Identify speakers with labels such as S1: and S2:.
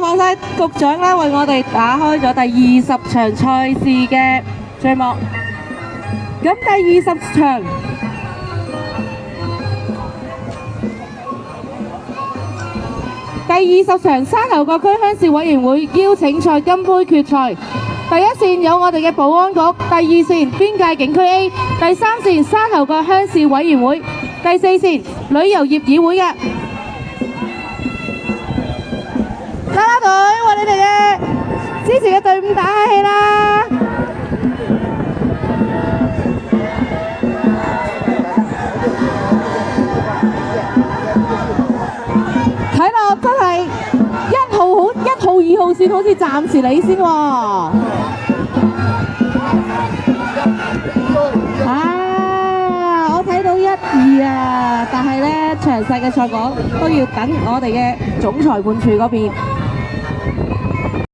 S1: 麻煩晒局長啦，為我哋打開咗第20場賽事嘅序幕。咁第20場沙頭角區鄉事委員會邀請賽金杯決賽，第一線有我哋嘅保安局，第二線邊界警區 A， 第三線沙頭角鄉事委員會，第四線旅遊業議會嘅啦啦隊，為你哋嘅支持嘅隊伍打下氣啦！睇落真係1號2號線好似暫時領先喎。我睇到1、2啊，但係呢詳細嘅賽果都要等我哋嘅總裁判處嗰邊